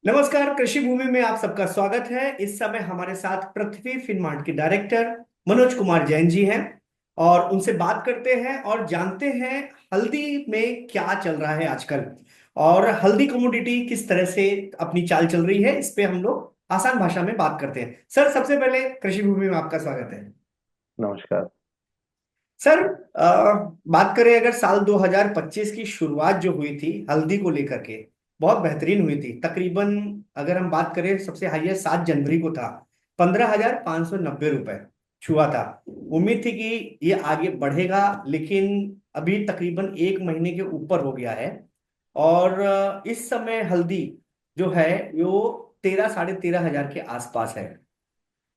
नमस्कार। कृषि भूमि में आप सबका स्वागत है। इस समय हमारे साथ पृथ्वी फिनमार्ट के डायरेक्टर मनोज कुमार जैन जी हैं और उनसे बात करते हैं और जानते हैं हल्दी में क्या चल रहा है आजकल और हल्दी कमोडिटी किस तरह से अपनी चाल चल रही है। इस पे हम लोग आसान भाषा में बात करते हैं। सर, सबसे पहले कृषि भूमि में आपका स्वागत है। नमस्कार। सर, बात करें अगर साल 2025 की शुरुआत जो हुई थी हल्दी को लेकर के, बहुत बेहतरीन हुई थी। तकरीबन अगर हम बात करें, सबसे हाईएस्ट 7 जनवरी को था, 15,590 रुपए छुआ था। उम्मीद थी कि ये आगे बढ़ेगा, लेकिन अभी तकरीबन एक महीने के ऊपर हो गया है। और इस समय हल्दी जो है वो 13 साढ़े 13 हजार के आसपास है।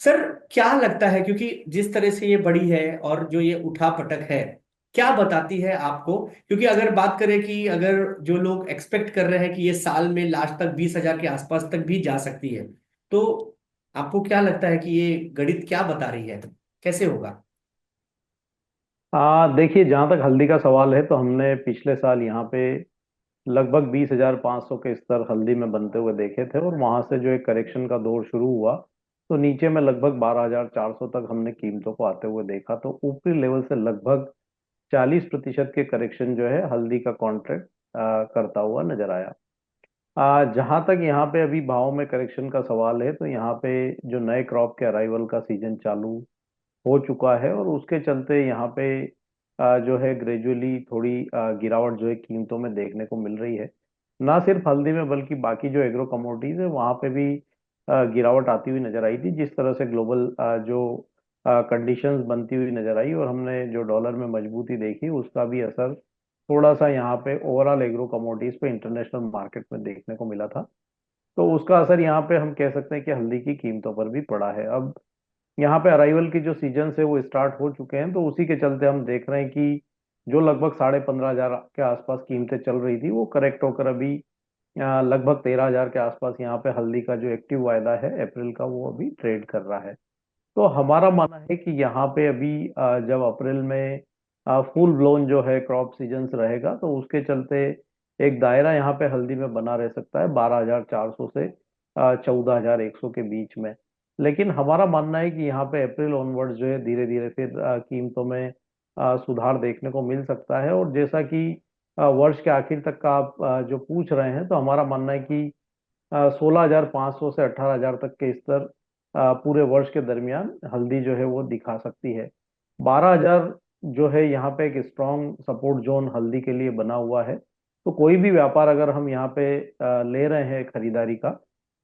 सर, क्या लगता है, क्योंकि जिस तरह से ये बढ़ी है और जो ये उठा पटक है, क्या बताती है आपको? क्योंकि अगर बात करें कि अगर जो लोग एक्सपेक्ट कर रहे हैं कि ये साल में लास्ट तक 20 हजार के आसपास तक भी जा सकती है, तो आपको क्या लगता है कि ये गणित क्या बता रही है, कैसे होगा? देखिए, जहाँ तक हल्दी का सवाल है तो हमने पिछले साल यहाँ पे लगभग 20,500 के स्तर हल्दी में बनते हुए देखे थे, और वहां से जो एक करेक्शन का दौर शुरू हुआ तो नीचे में लगभग 12,400 तक हमने कीमतों को आते हुए देखा। तो ऊपरी लेवल से लगभग 40% के करेक्शन जो है हल्दी का कॉन्ट्रैक्ट करता हुआ नजर आया। जहाँ तक यहाँ पे अभी भाव में करेक्शन का सवाल है तो यहाँ पे जो नए क्रॉप के अराइवल का सीजन चालू हो चुका है, और उसके चलते यहाँ पे जो है ग्रेजुअली थोड़ी गिरावट जो है कीमतों में देखने को मिल रही है। ना सिर्फ हल्दी में बल्कि बाकी जो एग्रो कमोडिटीज है वहाँ पे भी गिरावट आती हुई नजर आई थी, जिस तरह से ग्लोबल जो कंडीशंस बनती हुई नजर आई और हमने जो डॉलर में मजबूती देखी उसका भी असर थोड़ा सा यहाँ पे ओवरऑल एग्रो कमोडिटीज पे इंटरनेशनल मार्केट में देखने को मिला था। तो उसका असर यहाँ पे हम कह सकते हैं कि हल्दी की कीमतों पर भी पड़ा है। अब यहाँ पे अराइवल की जो सीजन है वो स्टार्ट हो चुके हैं, तो उसी के चलते हम देख रहे हैं कि जो लगभग 15,500 के आसपास कीमतें चल रही थी वो करेक्ट होकर अभी लगभग 13,000 के आसपास यहाँ पे हल्दी का जो एक्टिव वायदा है अप्रैल का वो अभी ट्रेड कर रहा है। तो हमारा मानना है कि यहाँ पे अभी जब अप्रैल में फुल ब्लोन जो है क्रॉप सीजन रहेगा तो उसके चलते एक दायरा यहाँ पे हल्दी में बना रह सकता है 12,400 से 14,100 के बीच में। लेकिन हमारा मानना है कि यहाँ पे अप्रैल ऑनवर्ड्स जो है धीरे धीरे फिर कीमतों में सुधार देखने को मिल सकता है। और जैसा कि वर्ष के आखिर तक का आप जो पूछ रहे हैं, तो हमारा मानना है कि 16,500 से 18,000 तक के स्तर पूरे वर्ष के दरमियान हल्दी जो है वो दिखा सकती है। 12,000 जो है यहाँ पे एक स्ट्रॉन्ग सपोर्ट जोन हल्दी के लिए बना हुआ है। तो कोई भी व्यापार अगर हम यहाँ पे ले रहे हैं खरीदारी का,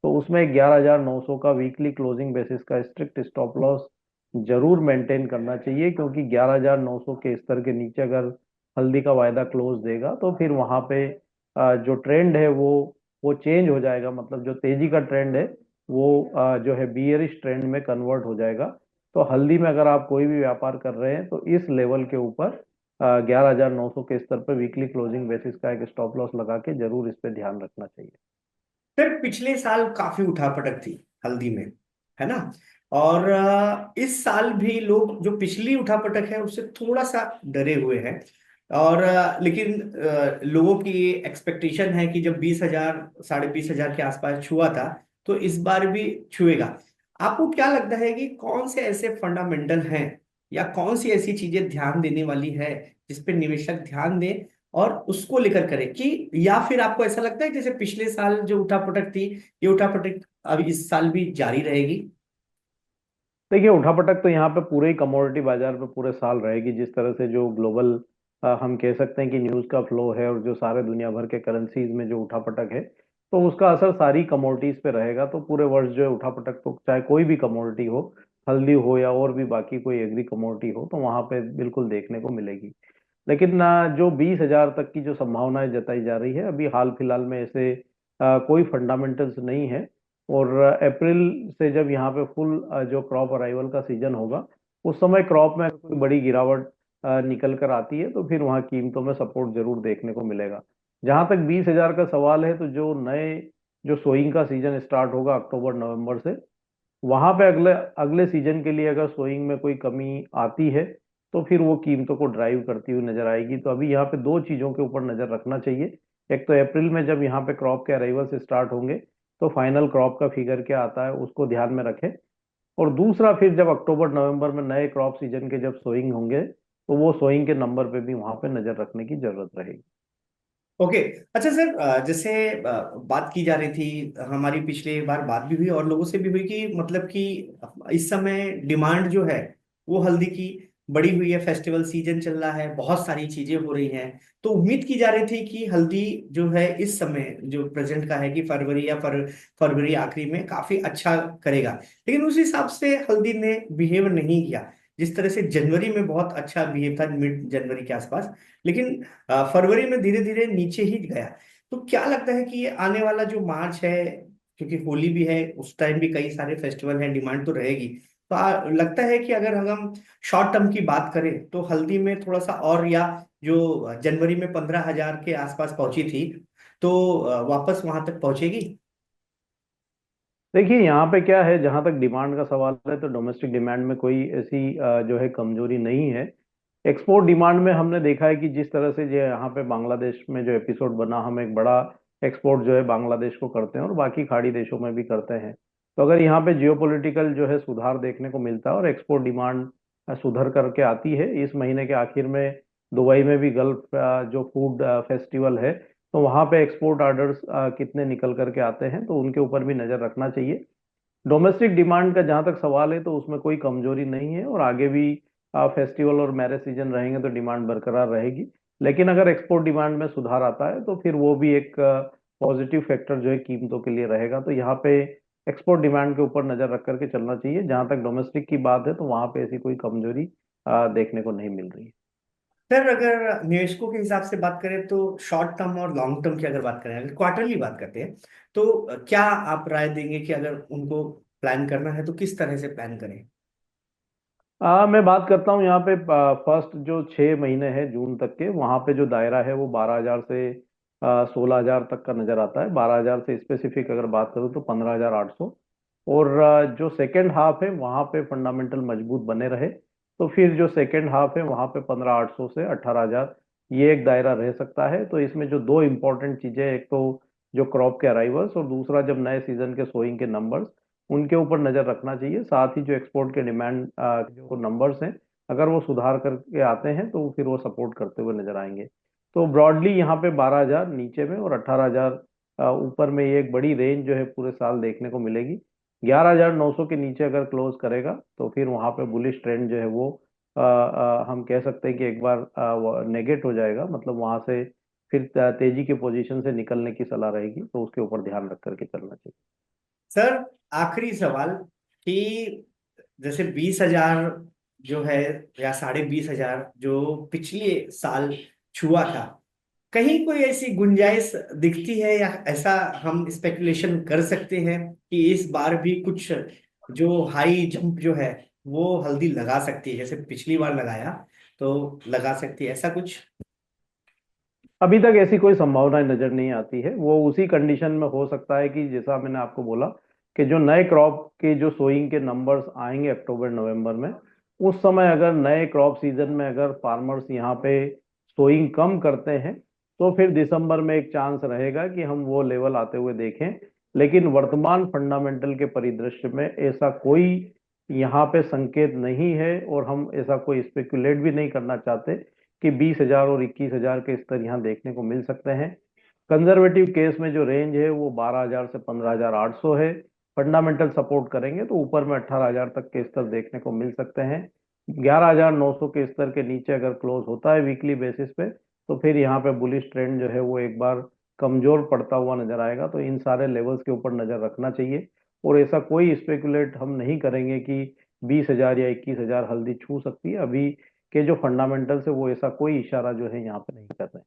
तो उसमें 11,900 का वीकली क्लोजिंग बेसिस का स्ट्रिक्ट स्टॉप लॉस जरूर मेंटेन करना चाहिए, क्योंकि 11,900 के स्तर के नीचे अगर हल्दी का वायदा क्लोज देगा तो फिर वहां पे जो ट्रेंड है वो चेंज हो जाएगा। मतलब जो तेजी का ट्रेंड है वो जो है बियरिश ट्रेंड में कन्वर्ट हो जाएगा। तो हल्दी में अगर आप कोई भी व्यापार कर रहे हैं तो इस लेवल के ऊपर 11,900 के स्तर पर वीकली क्लोजिंग बेसिस का एक स्टॉप लॉस लगा के जरूर इस पे ध्यान रखना चाहिए। फिर पिछले साल काफी उठापटक थी हल्दी में, है ना? और इस साल भी लोग जो पिछली उठापटक है उससे थोड़ा सा डरे हुए हैं। और लेकिन लोगों की एक्सपेक्टेशन है कि जब 20 हजार, साढ़े 20 हजार के आसपास छुआ था, तो इस बार भी छुएगा। आपको क्या लगता है कि कौन से ऐसे फंडामेंटल हैं या कौन सी ऐसी चीजें ध्यान देने वाली है जिसपे निवेशक ध्यान दे और उसको लेकर करे, कि या फिर आपको ऐसा लगता है जैसे पिछले साल जो उठापटक थी, ये उठापटक अब इस साल भी जारी रहेगी? देखिए, उठापटक तो यहाँ पे पूरे ही कमोडिटी बाजार पे पूरे साल रहेगी। जिस तरह से जो ग्लोबल हम कह सकते हैं कि न्यूज़ का फ्लो है और जो सारे दुनिया भर के करेंसीज में जो उठापटक है, तो उसका असर सारी कमोडिटीज पे रहेगा। तो पूरे वर्ष जो है उठापटक तो चाहे कोई भी कमोडिटी हो, हल्दी हो या और भी बाकी कोई एग्री कमोडिटी हो, तो वहां पे बिल्कुल देखने को मिलेगी। लेकिन जो 20,000 तक की जो संभावनाएं जताई जा रही है, अभी हाल फिलहाल में ऐसे कोई फंडामेंटल्स नहीं है। और अप्रैल से जब यहाँ पे फुल जो क्रॉप अराइवल का सीजन होगा, उस समय क्रॉप में अगर कोई बड़ी गिरावट निकल कर आती है तो फिर वहाँ कीमतों में सपोर्ट जरूर देखने को मिलेगा। जहाँ तक 20,000 का सवाल है, तो जो नए जो सोइंग का सीजन स्टार्ट होगा अक्टूबर नवंबर से, वहां पे अगले अगले सीजन के लिए अगर सोइंग में कोई कमी आती है तो फिर वो कीमतों को ड्राइव करती हुई नजर आएगी। तो अभी यहाँ पे दो चीजों के ऊपर नजर रखना चाहिए। एक तो अप्रैल में जब यहाँ पे क्रॉप के अराइवल से स्टार्ट होंगे, तो फाइनल क्रॉप का फिगर क्या आता है उसको ध्यान में रखें। और दूसरा, फिर जब अक्टूबर नवंबर में नए क्रॉप सीजन के जब सोइंग होंगे तो वो सोइंग के नंबर पे भी वहां पे नजर रखने की जरूरत रहेगी। ओके। अच्छा सर, जैसे बात की जा रही थी, हमारी पिछले बार बात भी हुई और लोगों से भी हुई कि मतलब कि इस समय डिमांड जो है वो हल्दी की बढ़ी हुई है। फेस्टिवल सीजन चल रहा है, बहुत सारी चीजें हो रही हैं। तो उम्मीद की जा रही थी कि हल्दी जो है इस समय जो प्रेजेंट का है कि फरवरी या फरवरी आखिरी में काफी अच्छा करेगा। लेकिन उस हिसाब से हल्दी ने बिहेव नहीं किया जिस तरह से जनवरी में बहुत अच्छा बिहेव था, मिड जनवरी के आसपास। लेकिन फरवरी में धीरे धीरे नीचे ही गया। तो क्या लगता है कि ये आने वाला जो मार्च है, क्योंकि होली भी है उस टाइम भी कई सारे फेस्टिवल हैं, डिमांड तो रहेगी। तो लगता है कि अगर हम शॉर्ट टर्म की बात करें तो हल्दी में थोड़ा सा और, या जो जनवरी में 15,000 के आसपास पहुंची थी, तो वापस वहां तक पहुंचेगी? देखिए यहाँ पे क्या है, जहां तक डिमांड का सवाल है तो डोमेस्टिक डिमांड में कोई ऐसी जो है कमजोरी नहीं है। एक्सपोर्ट डिमांड में हमने देखा है कि जिस तरह से जो यहाँ पे बांग्लादेश में जो एपिसोड बना, हम एक बड़ा एक्सपोर्ट जो है बांग्लादेश को करते हैं और बाकी खाड़ी देशों में भी करते हैं। तो अगर यहाँ पे जियोपॉलिटिकल जो है सुधार देखने को मिलता है और एक्सपोर्ट डिमांड सुधर करके आती है, इस महीने के आखिर में दुबई में भी गल्फ जो फूड फेस्टिवल है, तो वहाँ पे एक्सपोर्ट ऑर्डर्स कितने निकल करके आते हैं, तो उनके ऊपर भी नजर रखना चाहिए। डोमेस्टिक डिमांड का जहां तक सवाल है तो उसमें कोई कमजोरी नहीं है, और आगे भी फेस्टिवल और मैरिज सीजन रहेंगे तो डिमांड बरकरार रहेगी। लेकिन अगर एक्सपोर्ट डिमांड में सुधार आता है तो फिर वो भी एक पॉजिटिव फैक्टर जो है कीमतों के लिए रहेगा। तो यहाँ पे एक्सपोर्ट डिमांड के ऊपर नजर रख करके चलना चाहिए। जहां तक डोमेस्टिक की बात है तो वहां पे ऐसी कोई कमजोरी देखने को नहीं मिल रही है। सर, अगर निवेशकों के हिसाब से बात करें तो शॉर्ट टर्म और लॉन्ग टर्म की अगर बात करें, अगर क्वार्टरली बात करते हैं, तो क्या आप राय देंगे कि अगर उनको प्लान करना है तो किस तरह से प्लान करें? मैं बात करता हूँ यहाँ पे फर्स्ट जो 6 महीने हैं जून तक के, वहाँ पे जो दायरा है वो 12,000 से 16,000 तक का नजर आता है। 12,000 से स्पेसिफिक अगर बात करूँ तो 15,800। और जो सेकेंड हाफ है वहाँ पे फंडामेंटल मजबूत बने रहे तो फिर जो सेकेंड हाफ है वहाँ पे 15,800 से 18,000 ये एक दायरा रह सकता है। तो इसमें जो दो इंपॉर्टेंट चीजें, एक तो जो क्रॉप के अराइवल्स और दूसरा जब नए सीजन के सोइंग के नंबर्स, उनके ऊपर नजर रखना चाहिए। साथ ही जो एक्सपोर्ट के डिमांड जो नंबर्स हैं, अगर वो सुधार करके आते हैं तो फिर वो सपोर्ट करते हुए नजर आएंगे। तो ब्रॉडली यहाँ पे 12,000 नीचे में और 18,000 ऊपर में, ये एक बड़ी रेंज जो है पूरे साल देखने को मिलेगी। 11,900 के नीचे अगर क्लोज करेगा तो फिर वहां पे बुलिश ट्रेंड जो है वो हम कह सकते हैं कि एक बार नेगेट हो जाएगा, मतलब वहां से फिर तेजी के पोजीशन से निकलने की सलाह रहेगी। तो उसके ऊपर ध्यान रख करके चलना चाहिए। सर, आखिरी सवाल कि जैसे 20,000 जो है, या 20,500 जो पिछले साल छुआ था, कहीं कोई ऐसी गुंजाइश दिखती है, या ऐसा हम स्पेकुलेशन कर सकते हैं कि इस बार भी कुछ जो हाई जंप जो है वो हल्दी लगा सकती है, जैसे पिछली बार लगाया तो लगा सकती है, ऐसा कुछ? अभी तक ऐसी कोई संभावना नजर नहीं आती है। वो उसी कंडीशन में हो सकता है कि जैसा मैंने आपको बोला कि जो नए क्रॉप के जो सोइंग के नंबर्स आएंगे अक्टूबर नवंबर में, उस समय अगर नए क्रॉप सीजन में अगर फार्मर्स यहाँ पे सोइंग कम करते हैं तो फिर दिसंबर में एक चांस रहेगा कि हम वो लेवल आते हुए देखें। लेकिन वर्तमान फंडामेंटल के परिदृश्य में ऐसा कोई यहाँ पे संकेत नहीं है, और हम ऐसा कोई स्पेकुलेट भी नहीं करना चाहते कि 20,000 और 21,000 के स्तर यहाँ देखने को मिल सकते हैं। कंजर्वेटिव केस में जो रेंज है वो 12,000 से 15,800 है। फंडामेंटल सपोर्ट करेंगे तो ऊपर में 18,000 तक के स्तर देखने को मिल सकते हैं। 11,900 के स्तर के नीचे अगर क्लोज होता है वीकली बेसिस पे तो फिर यहाँ पे बुलिश ट्रेंड जो है वो एक बार कमजोर पड़ता हुआ नजर आएगा। तो इन सारे लेवल्स के ऊपर नजर रखना चाहिए, और ऐसा कोई स्पेकुलेट हम नहीं करेंगे कि 20,000 या 21,000 हल्दी छू सकती है। अभी के जो फंडामेंटल्स है वो ऐसा कोई इशारा जो है यहाँ पे नहीं कर रहे।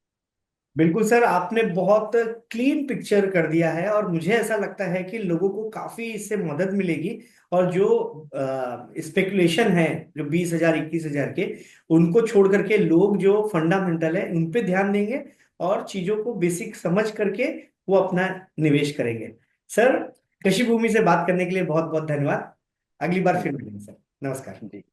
बिल्कुल सर, आपने बहुत क्लीन पिक्चर कर दिया है और मुझे ऐसा लगता है कि लोगों को काफी इससे मदद मिलेगी। और जो स्पेकुलेशन है जो 20,000 21,000 के, उनको छोड़ करके लोग जो फंडामेंटल है उन पे ध्यान देंगे और चीजों को बेसिक समझ करके वो अपना निवेश करेंगे। सर, कृषि भूमि से बात करने के लिए बहुत बहुत धन्यवाद। अगली बार फिर जी। मिलेंगे सर। नमस्कार। जी।